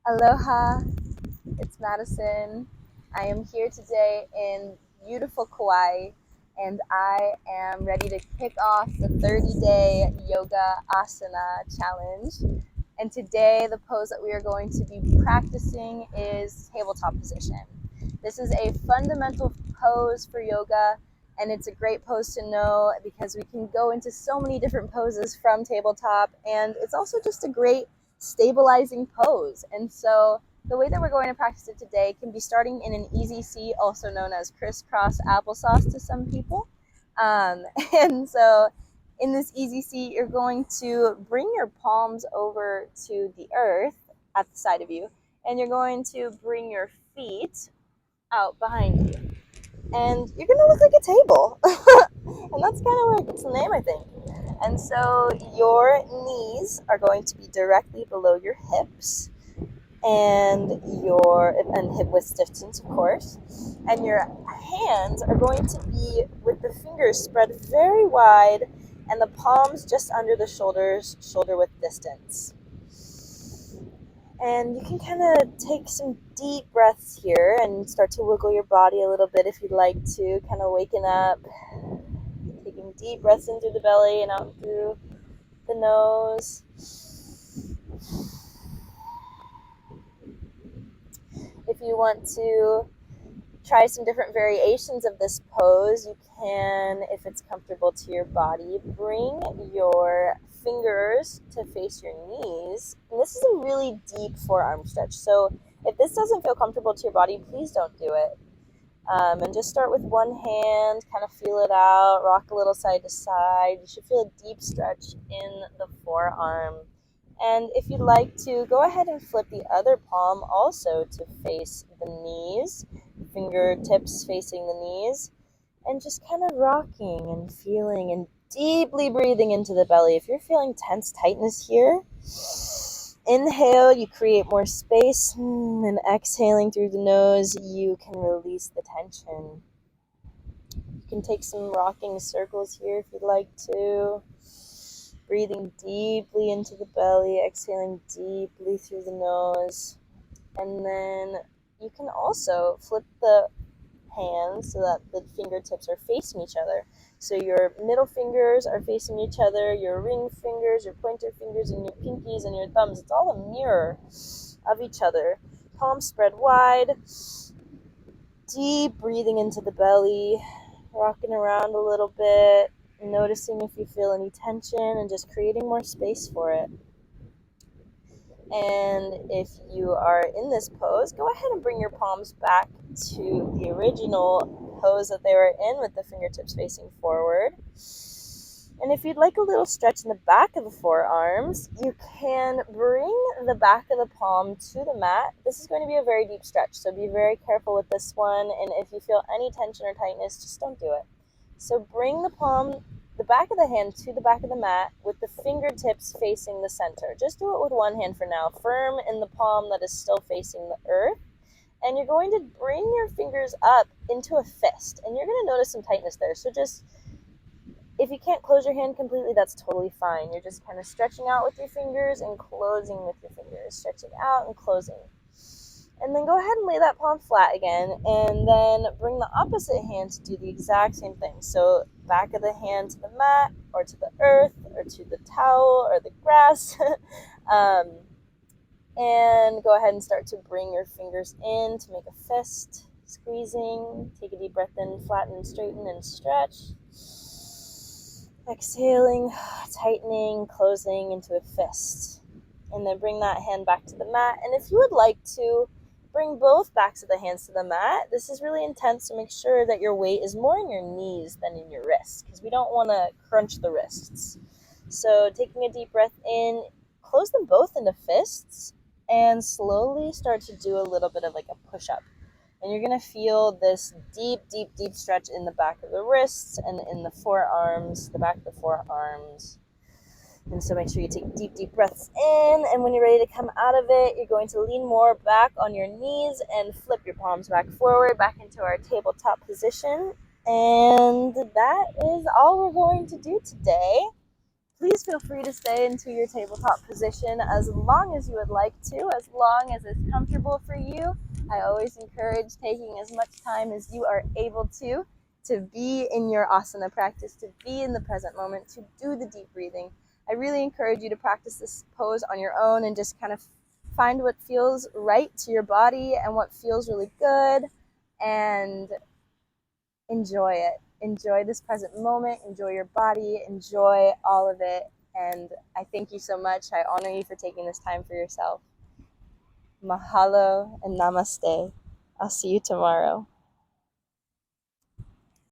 Aloha, it's Madison. I am here today in beautiful Kauai, and I am ready to kick off the 30-day yoga asana challenge. And today, the pose that we are going to be practicing is tabletop position. This is a fundamental pose for yoga, and it's a great pose to know because we can go into so many different poses from tabletop, and it's also just a great stabilizing pose. And so the way that we're going to practice it today can be starting in an easy seat, also known as crisscross applesauce to some people. And so in this easy seat, you're going to bring your palms over to the earth at the side of you, and you're going to bring your feet out behind you. And you're going to look like a table. And that's kind of where it gets the name, I think. And so your knees are going to be directly below your hips and hip width distance, of course. And your hands are going to be with the fingers spread very wide and the palms just under the shoulders, shoulder width distance. And you can kind of take some deep breaths here and start to wiggle your body a little bit if you'd like to, kind of waking up, taking deep breaths in through the belly and out through the nose. If you want to try some different variations of this pose, you can, if it's comfortable to your body, bring your fingers to face your knees. And this is a really deep forearm stretch. So if this doesn't feel comfortable to your body, please don't do it. And just start with one hand, kind of feel it out, rock a little side to side. You should feel a deep stretch in the forearm. And if you'd like to, go ahead and flip the other palm also to face the knees, fingertips facing the knees, and just kind of rocking and feeling and deeply breathing into the belly. If you're feeling tense tightness here, inhale, you create more space, and exhaling through the nose, you can release the tension. You can take some rocking circles here if you'd like to. Breathing deeply into the belly, exhaling deeply through the nose. And then you can also flip the hands so that the fingertips are facing each other. So your middle fingers are facing each other, your ring fingers, your pointer fingers, and your pinkies and your thumbs. It's all a mirror of each other. Palms spread wide. Deep breathing into the belly, rocking around a little bit, noticing if you feel any tension and just creating more space for it. And if you are in this pose, go ahead and bring your palms back to the original pose that they were in with the fingertips facing forward. And if you'd like a little stretch in the back of the forearms, you can bring the back of the palm to the mat. This is going to be a very deep stretch, so be very careful with this one. And if you feel any tension or tightness, just don't do it. So bring the back of the hand to the back of the mat with the fingertips facing the center. Just do it with one hand for now, firm in the palm that is still facing the earth. And you're going to bring your fingers up into a fist. And you're going to notice some tightness there. So just, if you can't close your hand completely, that's totally fine. You're just kind of stretching out with your fingers and closing with your fingers. Stretching out and closing. And then go ahead and lay that palm flat again, and then bring the opposite hand to do the exact same thing. So back of the hand to the mat, or to the earth, or to the towel, or the grass. And go ahead and start to bring your fingers in to make a fist, squeezing. Take a deep breath in, flatten, straighten, and stretch. Exhaling, tightening, closing into a fist. And then bring that hand back to the mat. And if you would like to, bring both backs of the hands to the mat. This is really intense, so make sure that your weight is more in your knees than in your wrists, because we don't want to crunch the wrists. So taking a deep breath in, close them both into fists, and slowly start to do a little bit of like a push-up. And you're going to feel this deep, deep, deep stretch in the back of the wrists and in the forearms, the back of the forearms. And so make sure you take deep, deep breaths in, and when you're ready to come out of it, you're going to lean more back on your knees and flip your palms back forward, back into our tabletop position. And that is all we're going to do today. please feel free to stay into your tabletop position as long as you would like to, as long as it's comfortable for you. I always encourage taking as much time as you are able to be in your asana practice, to be in the present moment, to do the deep breathing. I really encourage you to practice this pose on your own and just kind of find what feels right to your body and what feels really good, and enjoy it. Enjoy this present moment, enjoy your body, enjoy all of it. And I thank you so much. I honor you for taking this time for yourself. Mahalo and namaste. I'll see you tomorrow.